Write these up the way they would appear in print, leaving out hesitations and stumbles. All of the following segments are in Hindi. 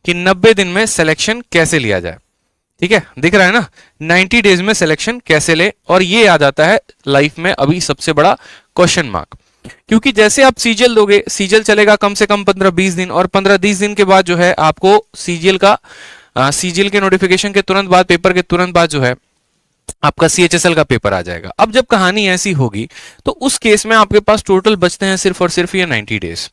कि 90 दिन में सिलेक्शन कैसे लिया जाए। ठीक है, दिख रहा है ना, 90 डेज में सिलेक्शन कैसे ले, और ये आ जाता है लाइफ में अभी सबसे बड़ा क्वेश्चन मार्क। क्योंकि जैसे आप सीजीएल दोगे, सीजीएल चलेगा कम से कम 15-20 दिन, और 15-20 दिन के बाद जो है आपको सीजीएल के नोटिफिकेशन के तुरंत बाद, पेपर के तुरंत बाद जो है आपका सीएचएसएल का पेपर आ जाएगा। अब जब कहानी ऐसी होगी तो उस केस में आपके पास टोटल बचते हैं सिर्फ और सिर्फ ये 90 डेज।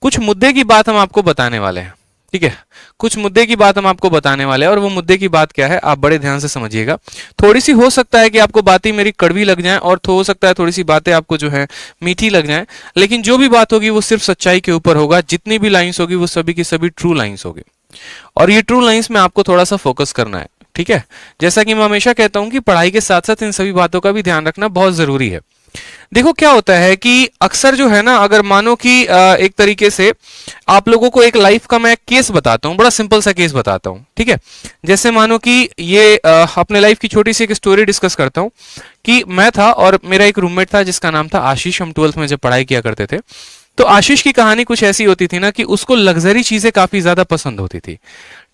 कुछ मुद्दे की बात हम आपको बताने वाले हैं, ठीक है, कुछ मुद्दे की बात हम आपको बताने वाले हैं, और वो मुद्दे की बात क्या है आप बड़े ध्यान से समझिएगा। थोड़ी सी हो सकता है कि आपको बातें मेरी कड़वी लग जाएं, और हो सकता है थोड़ी सी बातें आपको जो है मीठी लग जाएं, लेकिन जो भी बात होगी वो सिर्फ सच्चाई के ऊपर होगा। जितनी भी लाइंस होगी वो सभी की सभी ट्रू लाइंस होगी, और ये ट्रू लाइंस में आपको थोड़ा सा फोकस करना है। ठीक है, जैसा कि मैं हमेशा कहता हूं कि पढ़ाई के साथ साथ इन सभी बातों का भी ध्यान रखना बहुत जरूरी है। देखो क्या होता है कि अक्सर जो है ना, अगर मानो कि एक तरीके से आप लोगों को एक लाइफ का मैं केस बताता हूं, बड़ा सिंपल सा केस बताता हूं। ठीक है, जैसे मानो कि ये अपने लाइफ की छोटी सी एक स्टोरी डिस्कस करता हूं कि मैं था और मेरा एक रूममेट था जिसका नाम था आशीष। हम 12th में जब पढ़ाई किया करते थे तो आशीष की कहानी कुछ ऐसी होती थी ना कि उसको लग्जरी चीजें काफी ज्यादा पसंद होती थी।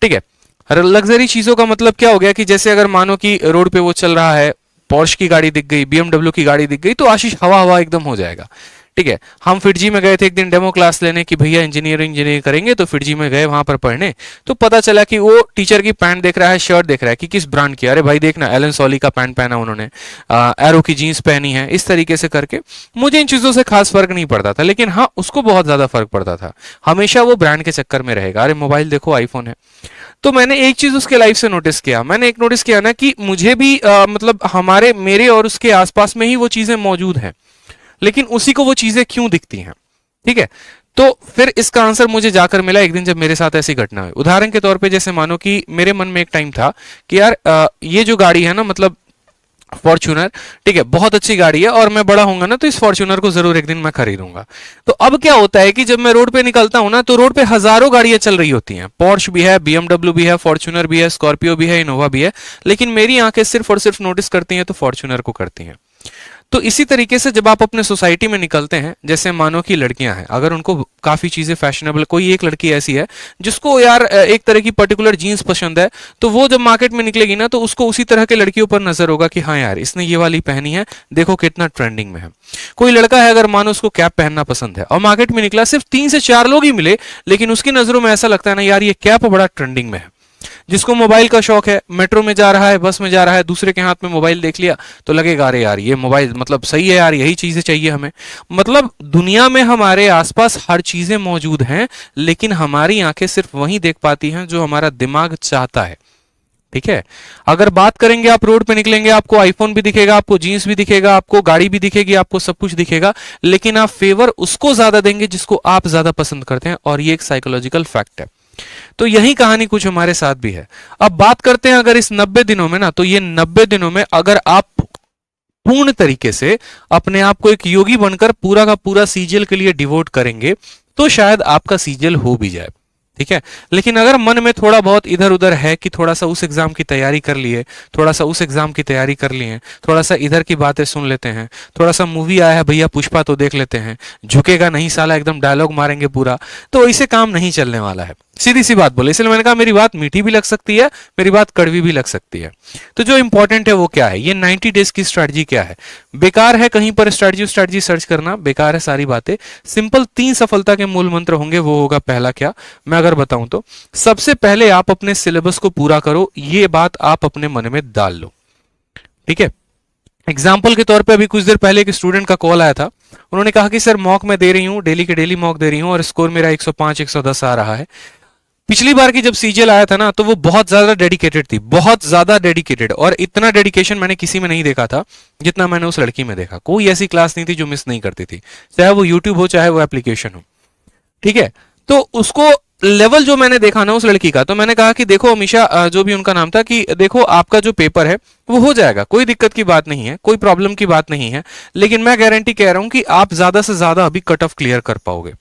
ठीक है, लग्जरी चीजों का मतलब क्या हो गया कि जैसे अगर मानो कि रोड पे वो चल रहा है, पोर्श की गाड़ी दिख गई, बीएमडब्ल्यू की गाड़ी दिख गई, तो आशीष हवा हवा एकदम हो जाएगा। ठीक है, हम फिटजी में गए थे एक दिन डेमो क्लास लेने कि भैया इंजीनियरिंग करेंगे, तो फिटजी में गए वहां पर पढ़ने, तो पता चला कि वो टीचर की पैंट देख रहा है, शर्ट देख रहा है कि किस ब्रांड की, अरे भाई देखना एलन सॉली का पैंट पहना उन्होंने, एरो की जीन्स पहनी है, इस तरीके से करके। मुझे इन चीजों से खास फर्क नहीं पड़ता था, लेकिन हाँ उसको बहुत ज्यादा फर्क पड़ता था, हमेशा वो ब्रांड के चक्कर में रहेगा। अरे मोबाइल देखो आईफोन है। तो मैंने एक चीज उसके लाइफ से नोटिस किया, मैंने एक नोटिस किया ना कि मुझे भी मतलब मेरे और उसके आसपास में ही वो चीजें मौजूद हैं, लेकिन उसी को वो चीजें क्यों दिखती हैं। ठीक है, तो फिर इसका आंसर मुझे जाकर मिला एक दिन जब मेरे साथ ऐसी घटना हुई। उदाहरण के तौर पे जैसे मानो कि मेरे मन में एक टाइम था कि यार ये जो गाड़ी है ना, मतलब फॉर्च्यूनर, ठीक है, बहुत अच्छी गाड़ी है, और मैं बड़ा होऊंगा ना तो इस फॉर्च्यूनर को जरूर एक दिन मैं खरीदूंगा। तो अब क्या होता है कि जब मैं रोड पे निकलता हूं ना, तो रोड पे हजारों गाड़ियां चल रही होती हैं, पोर्श भी है, बीएमडब्ल्यू भी है, फॉर्च्यूनर भी है, स्कॉर्पियो भी है, इनोवा भी है, लेकिन मेरी आंखें सिर्फ और सिर्फ नोटिस करती हैं तो फॉर्च्यूनर को करती हैं। तो इसी तरीके से जब आप अपने सोसाइटी में निकलते हैं, जैसे मानो कि लड़कियां हैं, अगर उनको काफी चीजें फैशनेबल, कोई एक लड़की ऐसी है जिसको यार एक तरह की पर्टिकुलर जीन्स पसंद है, तो वो जब मार्केट में निकलेगी ना तो उसको उसी तरह के लड़कियों पर नजर होगा कि हाँ यार इसने ये वाली पहनी है, देखो कितना ट्रेंडिंग में है। कोई लड़का है अगर मानो उसको कैप पहनना पसंद है और मार्केट में निकला, सिर्फ 3 से 4 लोग ही मिले, लेकिन उसकी नजरों में ऐसा लगता है ना यार ये कैप बड़ा ट्रेंडिंग में है। जिसको मोबाइल का शौक है, मेट्रो में जा रहा है, बस में जा रहा है, दूसरे के हाथ में मोबाइल देख लिया तो लगेगा अरे यार ये मोबाइल मतलब सही है यार, यही चीजें चाहिए हमें। मतलब दुनिया में हमारे आसपास हर चीजें मौजूद हैं, लेकिन हमारी आंखें सिर्फ वही देख पाती हैं जो हमारा दिमाग चाहता है। ठीक है, अगर बात करेंगे, आप रोड पे निकलेंगे, आपको आईफोन भी दिखेगा, आपको जीन्स भी दिखेगा, आपको गाड़ी भी दिखेगी, आपको सब कुछ दिखेगा, लेकिन आप फेवर उसको ज्यादा देंगे जिसको आप ज्यादा पसंद करते हैं, और ये एक साइकोलॉजिकल फैक्ट है। तो यही कहानी कुछ हमारे साथ भी है। अब बात करते हैं अगर इस 90 दिनों में ना, तो ये 90 दिनों में अगर आप पूर्ण तरीके से अपने आप को एक योगी बनकर पूरा का पूरा सीजीएल के लिए डिवोट करेंगे तो शायद आपका सीजीएल हो भी जाए। ठीक है, लेकिन अगर मन में थोड़ा बहुत इधर उधर है कि थोड़ा सा उस एग्जाम की तैयारी कर लिए, थोड़ा सा उस एग्जाम की तैयारी कर लिए, थोड़ा सा इधर की बातें सुन लेते हैं, थोड़ा सा मूवी आया है भैया पुष्पा तो देख लेते हैं, झुकेगा नहीं साला, एकदम डायलॉग मारेंगे पूरा, तो इसे काम नहीं चलने वाला है। सीधी सी बात बोले, इसलिए मैंने कहा मेरी बात मीठी भी लग सकती है, मेरी बात कड़वी भी लग सकती है। तो जो इंपॉर्टेंट है वो क्या है, ये 90 डेज की स्ट्रैटेजी क्या है। बेकार है कहीं पर स्ट्रैटेजी सर्च करना, बेकार है सारी बातें। सिंपल 3 सफलता के मूल मंत्र होंगे, वो होगा पहला क्या, मैं अगर बताऊं तो सबसे पहले आप अपने सिलेबस को पूरा करो, ये बात आप अपने मन में डाल लो। ठीक है, एग्जाम्पल के तौर पे अभी कुछ देर पहले एक स्टूडेंट का कॉल आया था, उन्होंने कहा कि सर मॉक मैं दे रही हूँ, डेली के डेली मॉक दे रही हूँ और स्कोर मेरा 105 110 आ रहा है। पिछली बार की जब सीजीएल आया था ना तो वो बहुत ज्यादा डेडिकेटेड थी, बहुत ज्यादा डेडिकेटेड, और इतना डेडिकेशन मैंने किसी में नहीं देखा था जितना मैंने उस लड़की में देखा। कोई ऐसी क्लास नहीं थी जो मिस नहीं करती थी, चाहे वो यूट्यूब हो चाहे वो एप्लीकेशन हो। ठीक है, तो उसको लेवल जो मैंने देखा ना उस लड़की का, तो मैंने कहा कि देखो अमीशा, जो भी उनका नाम था, कि देखो आपका जो पेपर है वो हो जाएगा, कोई दिक्कत की बात नहीं है, कोई प्रॉब्लम की बात नहीं है, लेकिन मैं गारंटी कह रहा हूं कि आप ज्यादा से ज्यादा अभी कट ऑफ क्लियर कर पाओगे,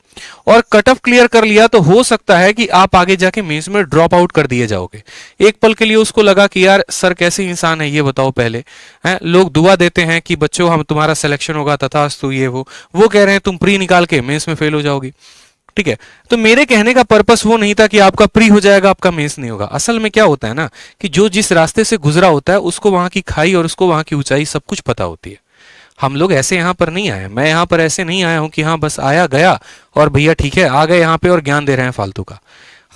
और कट ऑफ क्लियर कर लिया तो हो सकता है कि आप आगे जाके मेंस में ड्रॉप आउट कर दिए जाओगे। एक पल के लिए उसको लगा कि यार सर कैसे इंसान है ये बताओ पहले, हैं लोग दुआ देते हैं कि बच्चों हम तुम्हारा सिलेक्शन होगा तथास्तु ये वो कह रहे हैं तुम प्री निकाल के मेंस में फेल हो जाओगी। ठीक है। तो मेरे कहने का पर्पस वो नहीं था कि आपका प्री हो जाएगा, आपका मेंस नहीं होगा। असल में क्या होता है ना कि जो जिस रास्ते से गुजरा होता है उसको वहां की खाई और उसको वहां की ऊंचाई सब कुछ पता होती है। हम लोग ऐसे यहाँ पर नहीं आए, मैं यहाँ पर ऐसे नहीं आया हूं कि हाँ बस आया गया और भैया ठीक है आ गए यहाँ पे और ज्ञान दे रहे हैं फालतू का।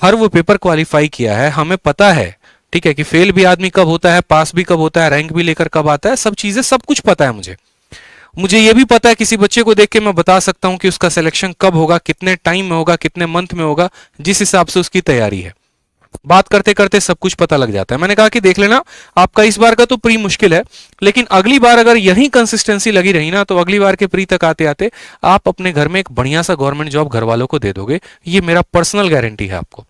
हर वो पेपर क्वालिफाई किया है, हमें पता है, ठीक है, कि फेल भी आदमी कब होता है, पास भी कब होता है, रैंक भी लेकर कब आता है, सब चीजें सब कुछ पता है मुझे। मुझे ये भी पता है किसी बच्चे को देख के मैं बता सकता हूं कि उसका सिलेक्शन कब होगा, कितने टाइम में होगा, कितने मंथ में होगा, जिस हिसाब से उसकी तैयारी है। बात करते करते सब कुछ पता लग जाता है। मैंने कहा कि देख लेना आपका इस बार का तो प्री मुश्किल है, लेकिन अगली बार अगर यही कंसिस्टेंसी लगी रही ना तो अगली बार के प्री तक आते आते आप अपने घर में एक बढ़िया सा गवर्नमेंट जॉब घर वालों को दे दोगे। ये मेरा पर्सनल गारंटी है आपको,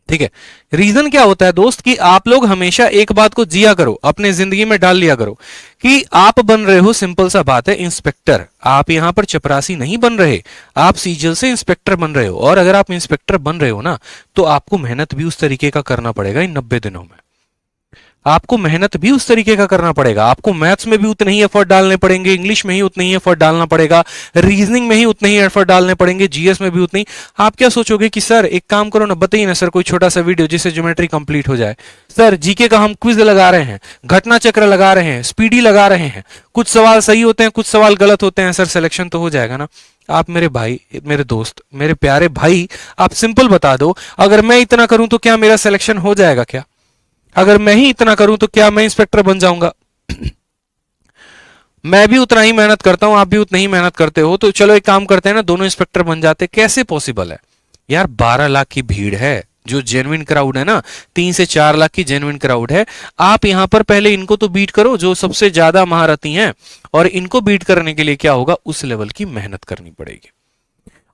ठीक है। रीजन क्या होता है दोस्त कि आप लोग हमेशा एक बात को जिया करो, अपने जिंदगी में डाल लिया करो कि आप बन रहे हो, सिंपल सा बात है, इंस्पेक्टर। आप यहां पर चपरासी नहीं बन रहे, आप सीजल से इंस्पेक्टर बन रहे हो। और अगर आप इंस्पेक्टर बन रहे हो ना तो आपको मेहनत भी उस तरीके का करना पड़ेगा इन 90 दिनों में। आपको मेहनत भी उस तरीके का करना पड़ेगा, आपको मैथ्स में भी उतने ही एफर्ट डालने पड़ेंगे, इंग्लिश में ही उतने ही एफर्ट डालना पड़ेगा, रीजनिंग में ही उतने ही एफर्ट डालने पड़ेंगे, जीएस में भी उतनी। आप क्या सोचोगे कि सर एक काम करो ना, बताइए ना सर कोई छोटा सा वीडियो जिससे ज्योमेट्री कंप्लीट हो जाए। सर जीके का हम क्विज लगा रहे हैं, घटना चक्र लगा रहे हैं, स्पीडी लगा रहे हैं, कुछ सवाल सही होते हैं कुछ सवाल गलत होते हैं, सर सिलेक्शन तो हो जाएगा ना। आप मेरे भाई, मेरे दोस्त, मेरे प्यारे भाई, आप सिंपल बता दो, अगर मैं इतना करूं तो क्या मेरा सिलेक्शन हो जाएगा क्या? अगर मैं ही इतना करूं तो क्या मैं इंस्पेक्टर बन जाऊंगा? मैं भी उतना ही मेहनत करता हूं, आप भी उतना ही मेहनत करते हो, तो चलो एक काम करते हैं ना, दोनों इंस्पेक्टर बन जाते। कैसे पॉसिबल है यार? 12 लाख की भीड़ है, जो जेन्युइन क्राउड है ना, 3 से 4 लाख की जेन्युइन क्राउड है। आप यहां पर पहले इनको तो बीट करो जो सबसे ज्यादा महारथी हैं, और इनको बीट करने के लिए क्या होगा, उस लेवल की मेहनत करनी पड़ेगी।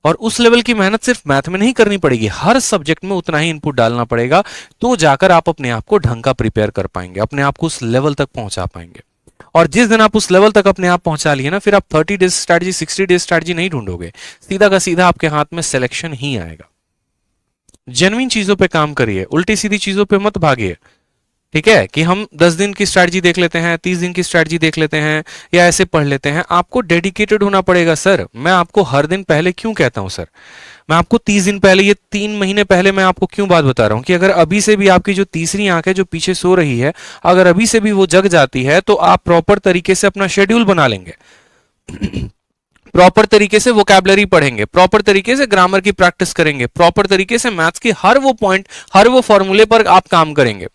और उस लेवल की मेहनत सिर्फ मैथ में नहीं करनी पड़ेगी, हर सब्जेक्ट में उतना ही इनपुट डालना पड़ेगा, तो जाकर आप अपने आप को ढंग का प्रिपेयर कर पाएंगे, अपने आप को उस लेवल तक पहुंचा पाएंगे। और जिस दिन आप उस लेवल तक अपने आप पहुंचा लिए ना, फिर आप 30 डेज स्ट्रैटेजी 60 डेज स्ट्रैटेजी नहीं ढूंढोगे, सीधा का सीधा आपके हाथ में सिलेक्शन ही आएगा। जेन्युइन चीजों पे काम करिए, उल्टी सीधी चीजों पे मत भागिए, ठीक है, कि हम 10 दिन की स्ट्रैटेजी देख लेते हैं, 30 दिन की स्ट्रैटेजी देख लेते हैं, या ऐसे पढ़ लेते हैं। आपको डेडिकेटेड होना पड़ेगा सर। मैं आपको हर दिन पहले क्यों कहता हूं सर, मैं आपको 30 दिन पहले, ये 3 महीने पहले मैं आपको क्यों बात बता रहा हूं कि अगर अभी से भी आपकी जो तीसरी आंख है जो पीछे सो रही है, अगर अभी से भी वो जग जाती है तो आप प्रॉपर तरीके से अपना शेड्यूल बना लेंगे, प्रॉपर तरीके से वोकैबुलरी पढ़ेंगे, प्रॉपर तरीके से ग्रामर की प्रैक्टिस करेंगे, प्रॉपर तरीके से मैथ्स के हर वो पॉइंट, हर वो फॉर्मूले पर आप काम करेंगे।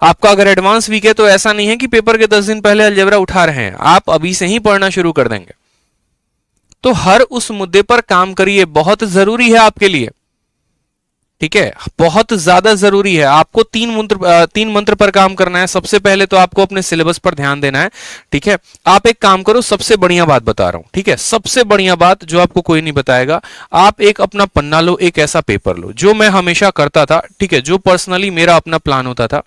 आपका अगर एडवांस वीक है तो ऐसा नहीं है कि पेपर के 10 दिन पहले अलजेब्रा उठा रहे हैं, आप अभी से ही पढ़ना शुरू कर देंगे। तो हर उस मुद्दे पर काम करिए, बहुत जरूरी है आपके लिए, ठीक है, बहुत ज्यादा जरूरी है। आपको 3 मंत्र पर काम करना है। सबसे पहले तो आपको अपने सिलेबस पर ध्यान देना है, ठीक है। आप एक काम करो, सबसे बढ़िया बात बता रहा हूं, ठीक है, सबसे बढ़िया बात जो आपको कोई नहीं बताएगा, आप एक अपना पन्ना लो, एक ऐसा पेपर लो, जो मैं हमेशा करता था, ठीक है, जो पर्सनली मेरा अपना प्लान होता था।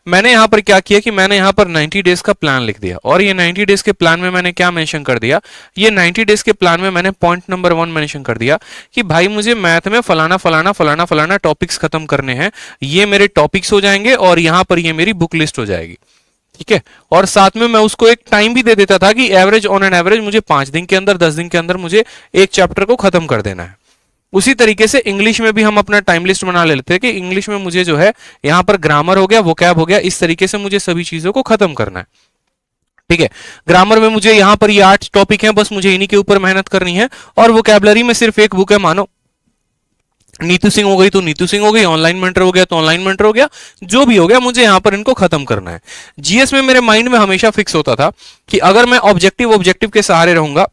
मैंने यहां पर क्या किया कि मैंने यहां पर 90 डेज का प्लान लिख दिया, और ये 90 डेज के प्लान में मैंने क्या मेंशन कर दिया, ये 90 डेज के प्लान में मैंने पॉइंट नंबर 1 मेंशन कर दिया कि भाई मुझे मैथ में फलाना फलाना फलाना फलाना टॉपिक्स खत्म करने हैं, ये मेरे टॉपिक्स हो जाएंगे और यहां पर ये मेरी बुक लिस्ट हो जाएगी, ठीक है। और साथ में मैं उसको एक टाइम भी दे देता था कि एवरेज, ऑन एन एवरेज मुझे 5 दिन के अंदर, 10 दिन के अंदर मुझे एक चैप्टर को खत्म कर देना है। उसी तरीके से इंग्लिश में भी हम अपना टाइम लिस्ट बना लेते हैं कि इंग्लिश में मुझे जो है यहां पर ग्रामर हो गया, वोकैब हो गया, इस तरीके से मुझे सभी चीजों को खत्म करना है, ठीक है। ग्रामर में मुझे यहां पर ये 8 टॉपिक हैं, बस मुझे इन्हीं के ऊपर मेहनत करनी है। और वोकैबुलरी में सिर्फ एक बुक है, मानो नीतू सिंह हो गई तो नीतू सिंह हो गई, ऑनलाइन मेंटर हो गया तो ऑनलाइन मेंटर हो गया, जो भी हो गया मुझे यहां पर इनको खत्म करना है। जीएस में मेरे माइंड में हमेशा फिक्स होता था कि अगर मैं ऑब्जेक्टिव के सहारे रहूंगा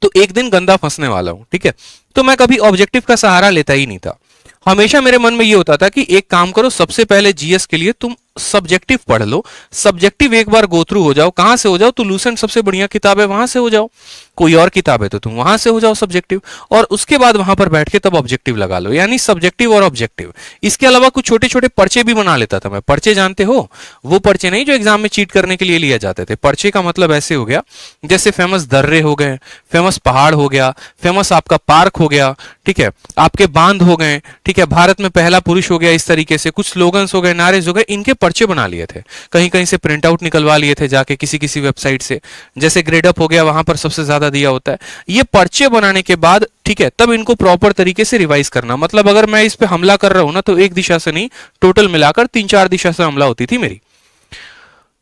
तो एक दिन गंदा फंसने वाला हूं, ठीक है। तो मैं कभी ऑब्जेक्टिव का सहारा लेता ही नहीं था। हमेशा मेरे मन में ये होता था कि एक काम करो, सबसे पहले जीएस के लिए तुम सब्जेक्टिव पढ़ लो, सब्जेक्टिव एक बार गो थ्रू हो जाओ। कहां से हो जाओ? तो लूसेंट सबसे बढ़िया किताब है, वहां से हो जाओ। कोई और किताब है तो तुम वहां से हो जाओ सब्जेक्टिव, और उसके बाद वहां पर बैठ के तब ऑब्जेक्टिव लगा लो, यानी सब्जेक्टिव और ऑब्जेक्टिव। इसके अलावा कुछ छोटे छोटे पर्चे भी बना लेता था मैं। पर्चे जानते हो? वो पर्चे नहीं जो एग्जाम में चीट करने के लिए लिए जाते थे। पर्चे का मतलब ऐसे हो गया जैसे फेमस दर्रे हो गए, फेमस पहाड़ हो गया, फेमस आपका पार्क हो गया, ठीक है, आपके बांध हो गए, ठीक है, भारत में पहला पुरुष हो गया, इस तरीके से कुछ स्लोगन्स हो गए, नारेज हो गए, इनके पर्चे बना लिए थे, कहीं कहीं से प्रिंट आउट निकलवा लिए थे जाके किसी किसी वेबसाइट से, जैसे ग्रेडअप हो गया वहां पर सबसे ज्यादा दिया होता है। ये पर्चे बनाने के बाद ठीक है, तब इनको प्रॉपर तरीके से रिवाइज करना। मतलब अगर मैं इस पे हमला कर रहा हूं ना, तो एक दिशा से नहीं, टोटल मिलाकर 3-4 दिशा से हमला होती थी मेरी।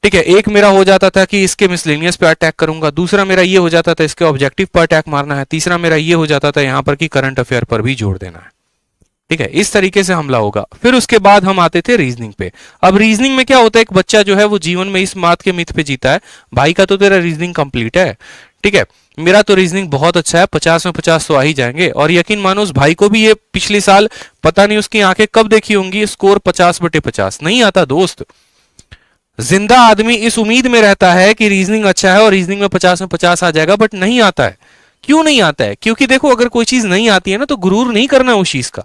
ठीक है, एक मेरा हो जाता था कि इसके मिसलेनियस पे अटैक करूंगा, दूसरा मेरा ये हो जाता था इसके ऑब्जेक्टिव पर अटैक मारना है, तीसरा मेरा ये हो जाता था यहां पर कि करंट अफेयर पर भी जोड़ देना है। ठीक है, इस तरीके से हमला होगा। फिर उसके बाद हम आते थे रीजनिंग पे। अब रीजनिंग में क्या होता है, एक बच्चा जो है वो जीवन में इस बात के मिथ पे जीता है, भाई का तो तेरा रीजनिंग कंप्लीट है, ठीक है, मेरा तो रीजनिंग बहुत अच्छा है, 50 में 50 तो आ ही जाएंगे। और यकीन मानो उस भाई को भी ये पिछले साल पता नहीं उसकी आंखें कब देखी होंगी, स्कोर 50/50 नहीं आता दोस्त। जिंदा आदमी इस उम्मीद में रहता है कि रीजनिंग अच्छा है और रीजनिंग में 50 में 50 आ जाएगा, बट नहीं आता है। क्यों नहीं आता है? क्योंकि देखो, अगर कोई चीज नहीं आती है ना, तो गुरूर नहीं करना है उस चीज का।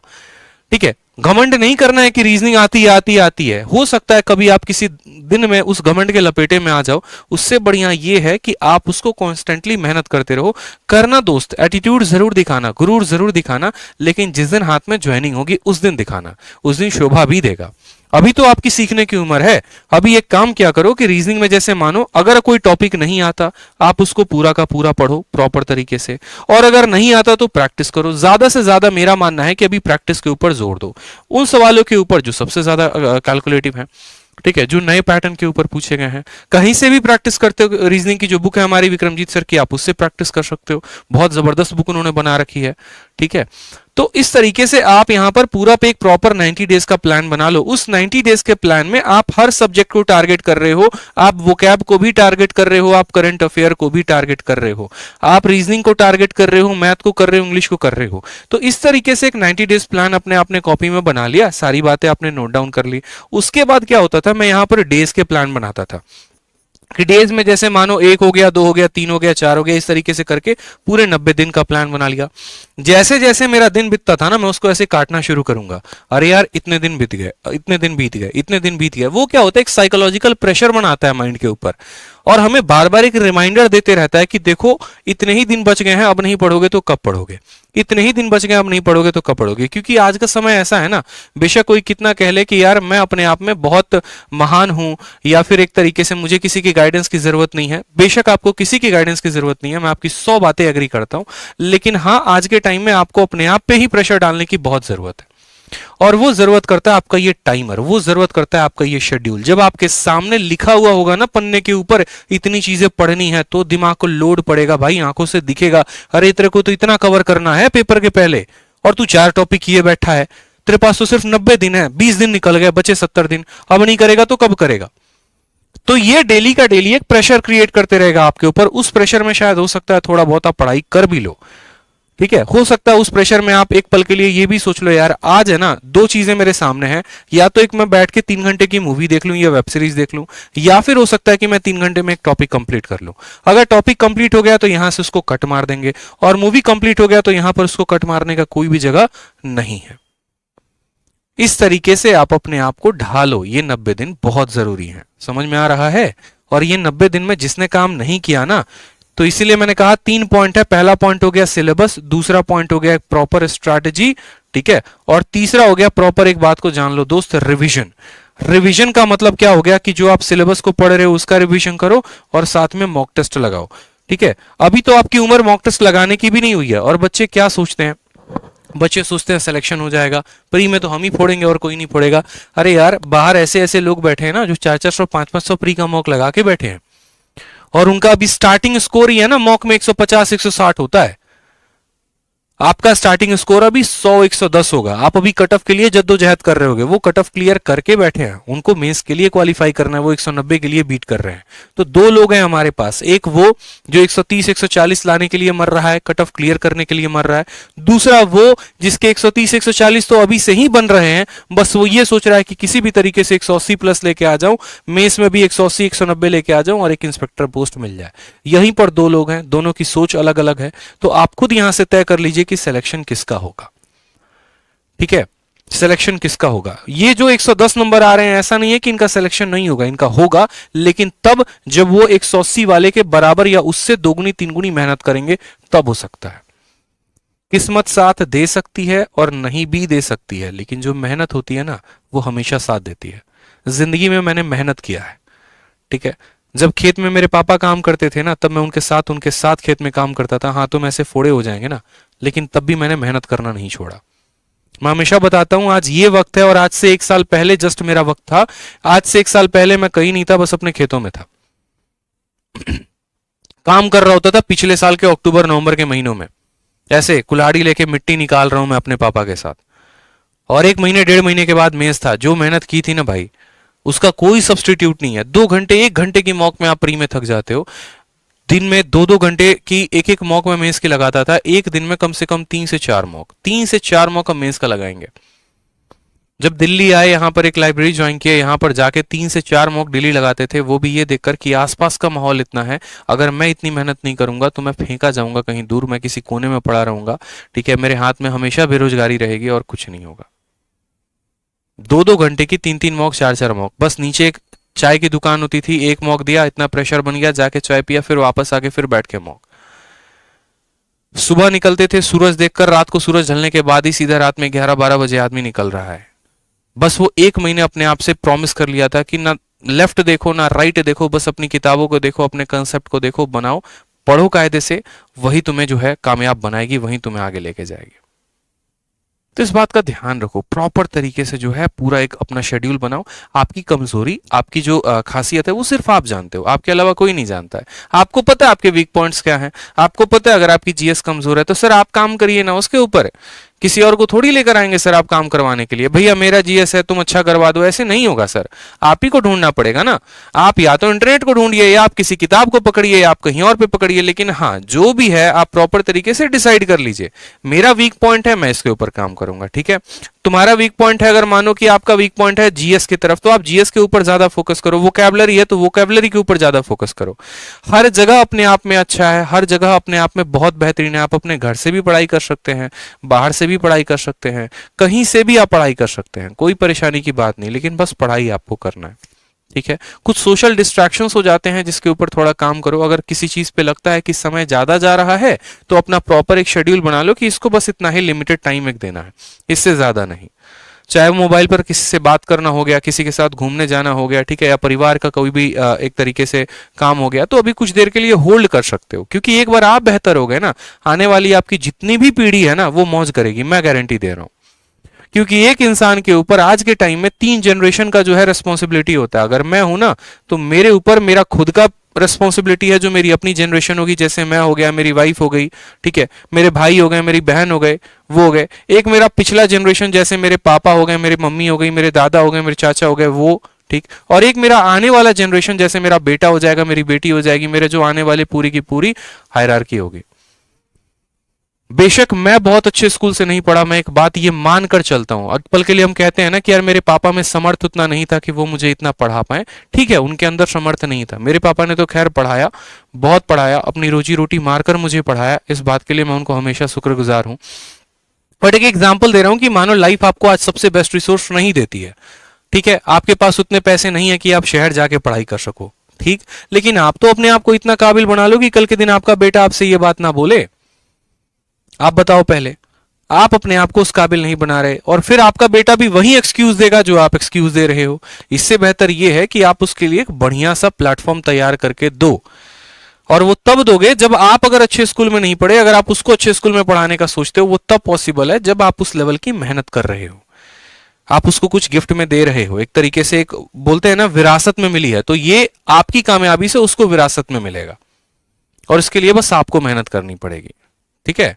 ठीक है, घमंड नहीं करना है कि रीजनिंग आती है आती है आती है। हो सकता है कभी आप किसी दिन में उस घमंड के लपेटे में आ जाओ, उससे बढ़िया ये है कि आप उसको कॉन्स्टेंटली मेहनत करते रहो। करना दोस्त, एटीट्यूड जरूर दिखाना, गुरूर जरूर दिखाना, लेकिन जिस दिन हाथ में ज्वाइनिंग होगी उस दिन दिखाना, उस दिन शोभा भी देगा। अभी तो आपकी सीखने की उम्र है। अभी एक काम क्या करो कि रीजनिंग में जैसे मानो अगर कोई टॉपिक नहीं आता, आप उसको पूरा का पूरा पढ़ो प्रॉपर तरीके से, और अगर नहीं आता तो प्रैक्टिस करो। ज्यादा से ज्यादा मेरा मानना है कि अभी प्रैक्टिस के ऊपर जोर दो, उन सवालों के ऊपर जो सबसे ज्यादा कैलकुलेटिव है, ठीक है, जो नए पैटर्न के ऊपर पूछे गए हैं। कहीं से भी प्रैक्टिस करते हो, रीजनिंग की जो बुक है हमारी विक्रमजीत सर की, आप उससे प्रैक्टिस कर सकते हो, बहुत जबरदस्त बुक उन्होंने बना रखी है। ठीक है, तो इस तरीके से आप यहां पर पूरा पे एक प्रॉपर 90 डेज का प्लान बना लो। उस 90 डेज के प्लान में आप हर सब्जेक्ट को टारगेट कर रहे हो, आप वोकैब को भी टारगेट कर रहे हो, आप करंट अफेयर को भी टारगेट कर रहे हो, आप रीजनिंग को टारगेट कर रहे हो, मैथ को कर रहे हो, इंग्लिश को कर रहे हो। तो इस तरीके से एक 90 डेज प्लान अपने आपने कॉपी में बना लिया, सारी बातें आपने नोट डाउन कर ली। उसके बाद क्या होता था, मैं यहां पर डेज के प्लान बनाता था कि डेज में जैसे मानो 1 हो गया, 2 हो गया, 3 हो गया, 4 हो गया, इस तरीके से करके पूरे 90 दिन का प्लान बना लिया। जैसे जैसे मेरा दिन बीतता था ना, मैं उसको ऐसे काटना शुरू करूंगा, अरे यार इतने दिन बीत गए, इतने दिन बीत गए, इतने दिन बीत गए। वो क्या होता है, एक साइकोलॉजिकल प्रेशर बनाता है माइंड के ऊपर, और हमें बार बार एक रिमाइंडर देते रहता है कि देखो इतने ही दिन बच गए हैं, अब नहीं पढ़ोगे तो कब पढ़ोगे, इतने ही दिन बच गए, अब नहीं पढ़ोगे तो कब पढ़ोगे। क्योंकि आज का समय ऐसा है ना, बेशक कोई कितना कह ले कि यार मैं अपने आप में बहुत महान हूं, या फिर एक तरीके से मुझे किसी की गाइडेंस की जरूरत नहीं है। बेशक आपको किसी की गाइडेंस की जरूरत नहीं है, मैं आपकी 100 बातें एग्री करता हूं, लेकिन हाँ, आज के टाइम में आपको अपने आप पे ही प्रेशर डालने की बहुत जरूरत है। और वो जरूरत करता है आपका ये टाइमर, वो जरूरत करता है आपका ये शेड्यूल। जब आपके सामने लिखा हुआ होगा ना पन्ने के ऊपर, इतनी चीजें पढ़नी है, तो दिमाग को लोड पड़ेगा भाई, आंखों से दिखेगा, अरे तेरे को तो इतना कवर करना है पेपर के पहले, और तू 4 टॉपिक किए बैठा है, तेरे पास तो सिर्फ 90 दिन है, 20 दिन निकल गए, बचे 70 दिन, अब नहीं करेगा तो कब करेगा। तो ये डेली का डेली एक प्रेशर क्रिएट करते रहेगा आपके ऊपर। उस प्रेशर में शायद हो सकता है थोड़ा बहुत आप पढ़ाई कर भी लो, ठीक है, हो सकता है उस प्रेशर में आप एक पल के लिए ये भी सोच लो, यार आज है ना 2 चीजें मेरे सामने हैं, या तो एक मैं बैठ के 3 घंटे की मूवी देख लूं या वेब सीरीज देख लूं, या फिर हो सकता है कि मैं 3 घंटे में एक टॉपिक कंप्लीट कर लूं। अगर टॉपिक कंप्लीट हो गया तो यहां से उसको कट मार देंगे, और मूवी कंप्लीट हो गया तो यहां पर उसको कट मारने का कोई भी जगह नहीं है। इस तरीके से आप अपने आप को ढालो, ये 90 दिन बहुत जरूरी है। समझ में आ रहा है? और ये 90 दिन में जिसने काम नहीं किया ना, तो इसीलिए मैंने कहा 3 पॉइंट है। पहला पॉइंट हो गया सिलेबस, दूसरा पॉइंट हो गया प्रॉपर स्ट्रैटेजी, ठीक है, और तीसरा हो गया प्रॉपर, एक बात को जान लो दोस्त, रिवीजन। रिवीजन का मतलब क्या हो गया कि जो आप सिलेबस को पढ़ रहे हो उसका रिवीजन करो, और साथ में मॉक टेस्ट लगाओ। ठीक है, अभी तो आपकी उम्र मॉक टेस्ट लगाने की भी नहीं हुई है। और बच्चे क्या सोचते हैं, बच्चे सोचते हैं सिलेक्शन हो जाएगा, प्री में तो हम ही फोड़ेंगे और कोई नहीं फोड़ेगा। अरे यार, बाहर ऐसे ऐसे लोग बैठे हैं ना जो 400-400 500-500 प्री का मॉक लगा के बैठे हैं, और उनका अभी स्टार्टिंग स्कोर ही है ना मॉक में 150-160 होता है। आपका स्टार्टिंग स्कोर अभी 100-110 होगा। आप अभी कट ऑफ के लिए जद्दोजहद कर रहे होगे, वो कट ऑफ क्लियर करके बैठे हैं, उनको मेंस के लिए क्वालिफाई करना है, वो 190 के लिए बीट कर रहे हैं। तो 2 लोग हैं हमारे पास, एक वो जो 130-140 लाने के लिए मर रहा है, कट ऑफ क्लियर करने के लिए मर रहा है, दूसरा वो जिसके 130-140 तो अभी से ही बन रहे हैं, बस वो ये सोच रहा है कि किसी भी तरीके से 180 प्लस लेके आ जाऊं, मेंस में भी 180-190 लेके आ जाऊं और एक इंस्पेक्टर पोस्ट मिल जाए। यहीं पर 2 लोग हैं, दोनों की सोच अलग अलग है। तो आप खुद यहां से तय कर लीजिए कि सिलेक्शन किसका होगा। ठीक है, सिलेक्शन किसका होगा। ये जो 110 नंबर आ रहे हैं, ऐसा नहीं है कि इनका सिलेक्शन नहीं होगा, इनका होगा, लेकिन तब जब वो 180 वाले के बराबर या उससे 2 गुनी 3 गुनी मेहनत करेंगे, तब हो सकता है। किस्मत साथ दे सकती है और नहीं भी दे सकती है, लेकिन जो मेहनत होती है ना, वो हमेशा साथ देती है। जिंदगी में मैंने मेहनत किया है, ठीक है। जब खेत में मेरे पापा काम करते थे ना, तब मैं उनके साथ खेत में काम करता था। हाँ, तो मैं ऐसे फोड़े हो जाएंगे ना, लेकिन तब भी मैंने मेहनत करना नहीं छोड़ा। मैं हमेशा बताता हूं, आज ये वक्त है और आज से 1 साल पहले जस्ट मेरा वक्त था। आज से 1 साल पहले मैं कहीं नहीं था, बस अपने खेतों में था। काम कर रहा होता था पिछले साल के अक्टूबर नवंबर के महीनों में, ऐसे कुल्हाड़ी लेके मिट्टी निकाल रहा हूं मैं अपने पापा के साथ। और 1 महीने 1.5 महीने के बाद मेंस था। जो मेहनत की थी ना भाई, उसका कोई सब्सटीट्यूट नहीं है। 2 घंटे 1 घंटे की मॉक में आप प्री में थक जाते हो। दिन में 2-2 घंटे की एक मॉक में मेंस की लगाता था। एक दिन में कम से कम 3 से 4 मॉक, 3 से 4 मॉक हम मेंस का लगाएंगे। जब दिल्ली आए, यहां पर एक लाइब्रेरी ज्वाइन किया, यहां पर जाके 3 से 4 मॉक डेली लगाते थे। वो भी ये देखकर कि आसपास का माहौल इतना है, अगर मैं इतनी मेहनत नहीं करूंगा तो मैं फेंका जाऊंगा कहीं दूर, मैं किसी कोने में पड़ा रहूंगा, ठीक है। मेरे हाथ में हमेशा बेरोजगारी रहेगी और कुछ नहीं होगा। 2-2 घंटे की 3-3 मॉक, 4-4 मॉक। बस नीचे एक चाय की दुकान होती थी, एक मॉक दिया, इतना प्रेशर बन गया, जाके चाय पिया, फिर वापस आके फिर बैठ के मॉक। सुबह निकलते थे सूरज देखकर, रात को सूरज ढलने के बाद ही सीधा रात में 11-12 बजे आदमी निकल रहा है। बस वो 1 महीने अपने आप से प्रॉमिस कर लिया था कि ना लेफ्ट देखो ना राइट देखो, बस अपनी किताबों को देखो, अपने कंसेप्ट को देखो, बनाओ, पढ़ो कायदे से। वही तुम्हें जो है कामयाब बनाएगी, वही तुम्हें आगे लेके जाएगी। तो इस बात का ध्यान रखो, प्रॉपर तरीके से जो है पूरा एक अपना शेड्यूल बनाओ। आपकी कमजोरी, आपकी जो खासियत है वो सिर्फ आप जानते हो, आपके अलावा कोई नहीं जानता है। आपको पता है आपके वीक पॉइंट्स क्या हैं, आपको पता है अगर आपकी जीएस कमजोर है तो सर आप काम करिए ना उसके ऊपर। किसी और को थोड़ी लेकर आएंगे सर आप काम करवाने के लिए, भैया मेरा जीएस है तुम अच्छा करवा दो, ऐसे नहीं होगा सर। आप ही को ढूंढना पड़ेगा ना। आप या तो इंटरनेट को ढूंढिए, या आप किसी किताब को पकड़िए, या आप कहीं और पे पकड़िए, लेकिन हाँ जो भी है आप प्रॉपर तरीके से डिसाइड कर लीजिए, मेरा वीक पॉइंट है मैं इसके ऊपर काम करूंगा, ठीक है। तुम्हारा वीक पॉइंट है, अगर मानो कि आपका वीक पॉइंट है जीएस की तरफ, तो आप जीएस के ऊपर ज्यादा फोकस करो। वोकैबुलरी है तो वोकैबुलरी के ऊपर ज्यादा फोकस करो। हर जगह अपने आप में अच्छा है, हर जगह अपने आप में बहुत बेहतरीन है। आप अपने घर से भी पढ़ाई कर सकते हैं, बाहर से भी पढ़ाई कर सकते हैं, कहीं से भी आप पढ़ाई कर सकते हैं, कोई परेशानी की बात नहीं, लेकिन बस पढ़ाई आपको करना है, ठीक है। कुछ सोशल डिस्ट्रैक्शंस हो जाते हैं जिसके ऊपर थोड़ा काम करो। अगर किसी चीज पे लगता है कि समय ज्यादा जा रहा है तो अपना प्रॉपर एक शेड्यूल बना लो कि इसको बस इतना ही लिमिटेड टाइम एक देना है, इससे ज्यादा नहीं। चाहे वो मोबाइल पर किसी से बात करना हो गया, किसी के साथ घूमने जाना हो गया, ठीक है, या परिवार का कोई भी एक तरीके से काम हो गया, तो अभी कुछ देर के लिए होल्ड कर सकते हो, क्योंकि एक बार आप बेहतर हो गए ना, आने वाली आपकी जितनी भी पीढ़ी है ना वो मौज करेगी, मैं गारंटी दे रहा हूं। क्योंकि एक इंसान के ऊपर आज के टाइम में 3 जनरेशन का जो है रिस्पॉन्सिबिलिटी होता है। अगर मैं हूं ना तो मेरे ऊपर मेरा खुद का रिस्पॉन्सिबिलिटी है, जो मेरी अपनी जनरेशन होगी, जैसे मैं हो गया, मेरी वाइफ हो गई, ठीक है, मेरे भाई हो गए, मेरी बहन हो गए, वो हो गए। एक मेरा पिछला जनरेशन, जैसे मेरे पापा हो गए, मेरी मम्मी हो गई, मेरे दादा हो गए, मेरे चाचा हो गए, वो ठीक। और एक मेरा आने वाला जनरेशन, जैसे मेरा बेटा हो जाएगा, मेरी बेटी हो जाएगी, मेरे जो आने वाले पूरी की पूरी हायरार्की होगी। बेशक मैं बहुत अच्छे स्कूल से नहीं पढ़ा, मैं एक बात ये मानकर चलता हूं। पल के लिए हम कहते हैं ना कि यार मेरे पापा में समर्थ उतना नहीं था कि वो मुझे इतना पढ़ा पाए, ठीक है, उनके अंदर समर्थ नहीं था। मेरे पापा ने तो खैर पढ़ाया, बहुत पढ़ाया, अपनी रोजी रोटी मारकर मुझे पढ़ाया, इस बात के लिए मैं उनको हमेशा शुक्रगुजार हूं। बट एक एग्जाम्पल दे रहा हूं कि मानो लाइफ आपको आज सबसे बेस्ट रिसोर्स नहीं देती है, ठीक है, आपके पास उतने पैसे नहीं है कि आप शहर जाके पढ़ाई कर सको, ठीक, लेकिन आप तो अपने आप को इतना काबिल बना लो कि कल के दिन आपका बेटा आपसे ये बात ना बोले। आप बताओ, पहले आप अपने आप को उस काबिल नहीं बना रहे और फिर आपका बेटा भी वही एक्सक्यूज देगा जो आप एक्सक्यूज दे रहे हो। इससे बेहतर यह है कि आप उसके लिए एक बढ़िया सा प्लेटफॉर्म तैयार करके दो, और वो तब दोगे जब आप अगर अच्छे स्कूल में नहीं पढ़े, अगर आप उसको अच्छे स्कूल में पढ़ाने का सोचते हो, वो तब पॉसिबल है जब आप उस लेवल की मेहनत कर रहे हो, आप उसको कुछ गिफ्ट में दे रहे हो, एक तरीके से एक बोलते हैं ना विरासत में मिली है, तो ये आपकी कामयाबी से उसको विरासत में मिलेगा, और इसके लिए बस आपको मेहनत करनी पड़ेगी, ठीक है।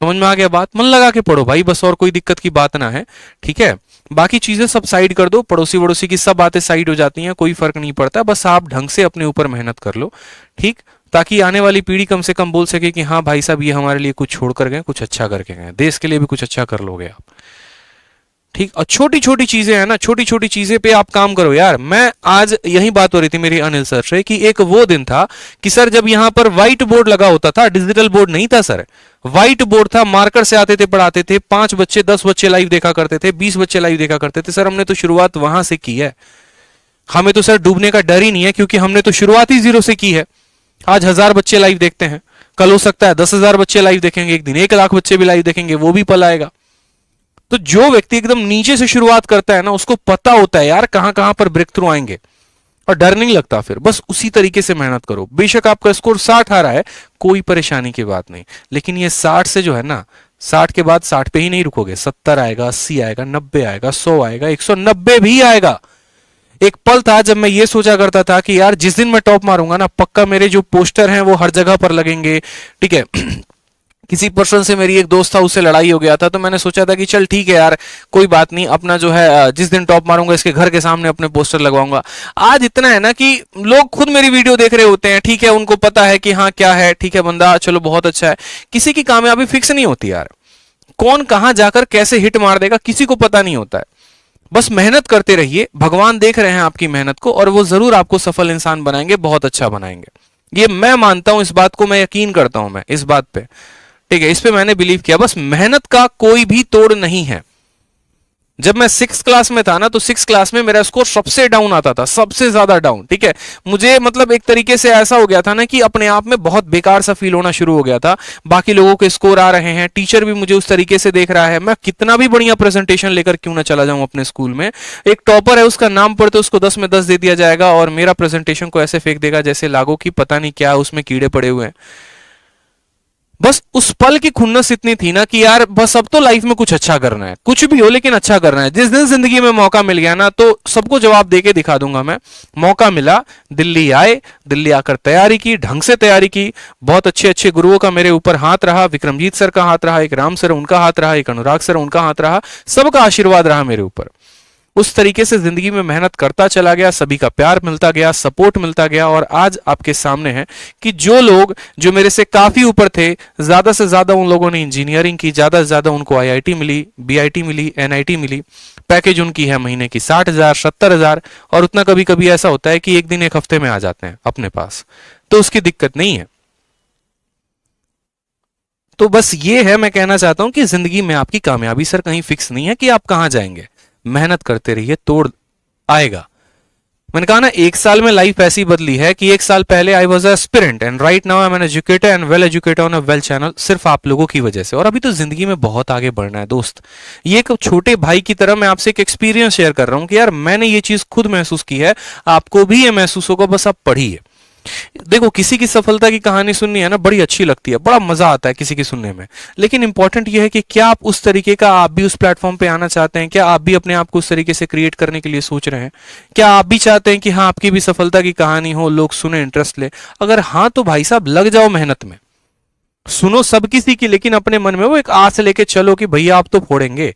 समझ में आ गया बात? मन लगा के पढ़ो भाई, बस और कोई दिक्कत की बात ना है, ठीक है। बाकी चीजें सब साइड कर दो, पड़ोसी वड़ोसी की सब बातें साइड हो जाती हैं, कोई फर्क नहीं पड़ता, बस आप ढंग से अपने ऊपर मेहनत कर लो, ठीक, ताकि आने वाली पीढ़ी कम से कम बोल सके कि हाँ भाई साहब ये हमारे लिए कुछ छोड़ कर गए, कुछ अच्छा करके गए, देश के लिए भी कुछ अच्छा कर लोगे आप, ठीक। और छोटी छोटी चीजें हैं ना, छोटी छोटी चीजें पे आप काम करो यार। मैं आज यही बात हो रही थी मेरी अनिल सर से कि एक वो दिन था कि सर जब यहां पर व्हाइट बोर्ड लगा होता था, डिजिटल बोर्ड नहीं था सर, व्हाइट बोर्ड था, मार्कर से आते थे, पढ़ाते थे, 5 बच्चे 10 बच्चे लाइव देखा करते थे, 20 बच्चे लाइव देखा करते थे। सर हमने तो शुरुआत वहां से की है, हमें तो सर डूबने का डर ही नहीं है, क्योंकि हमने तो शुरुआत ही 0 से की है। आज 1000 बच्चे लाइव देखते हैं, कल हो सकता है 10,000 बच्चे लाइव देखेंगे, एक दिन 1 लाख बच्चे भी लाइव देखेंगे, वो भी पल आएगा। तो जो व्यक्ति एकदम नीचे से शुरुआत करता है ना, उसको पता होता है यार कहां कहां पर ब्रेक थ्रू आएंगे, और डर नहीं लगता। फिर बस उसी तरीके से मेहनत करो। बेशक आपका स्कोर 60 आ रहा है, कोई परेशानी की बात नहीं, लेकिन ये 60 से जो है ना, 60 के बाद 60 पे ही नहीं रुकोगे, 70 आएगा, 80 आएगा, 90 आएगा, 100 आएगा, 190 भी आएगा। एक पल था जब मैं ये सोचा करता था कि यार जिस दिन मैं टॉप मारूंगा ना, पक्का मेरे जो पोस्टर हैं वो हर जगह पर लगेंगे, ठीक है। किसी पर्सन से मेरी एक दोस्त था, उससे लड़ाई हो गया था, तो मैंने सोचा था कि चल ठीक है यार, कोई बात नहीं, अपना जो है जिस दिन टॉप मारूंगा इसके घर के सामने अपने पोस्टर लगवाऊंगा। आज इतना है ना कि लोग खुद मेरी वीडियो देख रहे होते हैं, ठीक है, उनको पता है कि हाँ क्या है, ठीक है बंदा, चलो बहुत अच्छा है। किसी की कामयाबी फिक्स नहीं होती यार, कौन कहां जाकर कैसे हिट मार देगा किसी को पता नहीं होता है। बस मेहनत करते रहिए, भगवान देख रहे हैं आपकी मेहनत को, और वो जरूर आपको सफल इंसान बनाएंगे, बहुत अच्छा बनाएंगे। ये मैं मानता हूं, इस बात को मैं यकीन करता हूं, मैं इस बात पे, ठीक है, इस पे मैंने बिलीव किया। बस मेहनत का कोई भी तोड़ नहीं है। जब मैं 6 क्लास में था ना, तो 6 क्लास में मेरा स्कोर सबसे डाउन आता था, सबसे ज्यादा डाउन, ठीक है। मुझे मतलब एक तरीके से ऐसा हो गया था ना कि अपने आप में बहुत बेकार सा फील होना शुरू हो गया था। बाकी लोगों के स्कोर आ रहे हैं, टीचर भी मुझे उस तरीके से देख रहा है, मैं कितना भी बढ़िया प्रेजेंटेशन लेकर क्यों ना चला जाऊं अपने स्कूल में, एक टॉपर है उसका नाम पढ़ते उसको 10 में 10 दे दिया जाएगा, और मेरा प्रेजेंटेशन को ऐसे फेंक देगा जैसे लागो की पता नहीं क्या उसमें कीड़े पड़े हुए हैं। बस उस पल की खुन्नस इतनी थी ना कि यार बस अब तो लाइफ में कुछ अच्छा करना है, कुछ भी हो लेकिन अच्छा करना है। जिस दिन जिंदगी में मौका मिल गया ना, तो सबको जवाब देके दिखा दूंगा मैं। मौका मिला, दिल्ली आए, दिल्ली आकर तैयारी की, ढंग से तैयारी की, बहुत अच्छे अच्छे गुरुओं का मेरे ऊपर हाथ रहा, विक्रमजीत सर का हाथ रहा, एक राम सर उनका हाथ रहा, एक अनुराग सर उनका हाथ रहा, सबका आशीर्वाद रहा मेरे ऊपर। उस तरीके से जिंदगी में मेहनत करता चला गया, सभी का प्यार मिलता गया, सपोर्ट मिलता गया, और आज आपके सामने है कि जो लोग जो मेरे से काफी ऊपर थे, ज्यादा से ज्यादा उन लोगों ने इंजीनियरिंग की, ज्यादा से ज्यादा उनको आईआईटी मिली, बीआईटी मिली, एनआईटी मिली। पैकेज उनकी है महीने की 60,000, 70,000, और उतना कभी कभी ऐसा होता है कि एक दिन एक हफ्ते में आ जाते हैं अपने पास, तो उसकी दिक्कत नहीं है। तो बस ये है, मैं कहना चाहता हूं कि जिंदगी में आपकी कामयाबी सर कहीं फिक्स नहीं है कि आप कहां जाएंगे। मेहनत करते रहिए, तोड़ आएगा। मैंने कहा ना, एक साल में लाइफ ऐसी बदली है कि एक साल पहले I was aspirant and right now I am an educator and well educated on a well channel, सिर्फ आप लोगों की वजह से। और अभी तो जिंदगी में बहुत आगे बढ़ना है दोस्त। ये एक छोटे भाई की तरह मैं आपसे एक एक्सपीरियंस शेयर कर रहा हूं कि यार मैंने ये चीज खुद महसूस की है, आपको भी ये महसूस होगा, बस आप पढ़िए। देखो, किसी की सफलता की कहानी सुननी है ना, बड़ी अच्छी लगती है, बड़ा मजा आता है किसी की सुनने में, लेकिन इंपॉर्टेंट यह है कि क्या आप उस तरीके का, आप भी उस प्लेटफॉर्म पे आना चाहते हैं? क्या आप भी अपने आप को उस तरीके से क्रिएट करने के लिए सोच रहे हैं? क्या आप भी चाहते हैं कि हाँ आपकी भी सफलता की कहानी हो, लोग सुने, इंटरेस्ट ले? अगर हाँ तो भाई साहब लग जाओ मेहनत में, सुनो सब किसी की, लेकिन अपने मन में वो एक आस लेके चलो कि भैया आप तो फोड़ेंगे,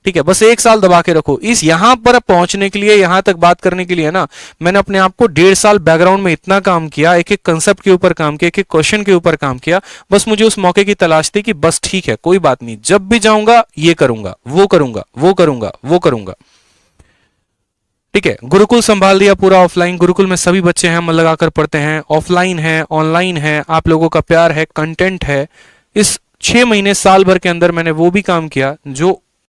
ठीक है। बस एक साल दबा के रखो। इस यहां पर पहुंचने के लिए, यहां तक बात करने के लिए ना, मैंने अपने आप को 1.5 साल बैकग्राउंड में इतना काम किया, एक एक कंसेप्ट के ऊपर काम किया, एक एक क्वेश्चन के ऊपर काम किया। बस मुझे उस मौके की तलाश थी कि बस ठीक है, कोई बात नहीं, जब भी जाऊंगा ये करूंगा, वो करूंगा, वो करूंगा, वो करूंगा, ठीक है। गुरुकुल संभाल दिया पूरा ऑफलाइन। गुरुकुल में सभी बच्चे हैं, मन लगाकर पढ़ते हैं, ऑफलाइन है, ऑनलाइन है, आप लोगों का प्यार है, कंटेंट है। इस 6 महीने, साल भर के अंदर मैंने वो भी काम किया जो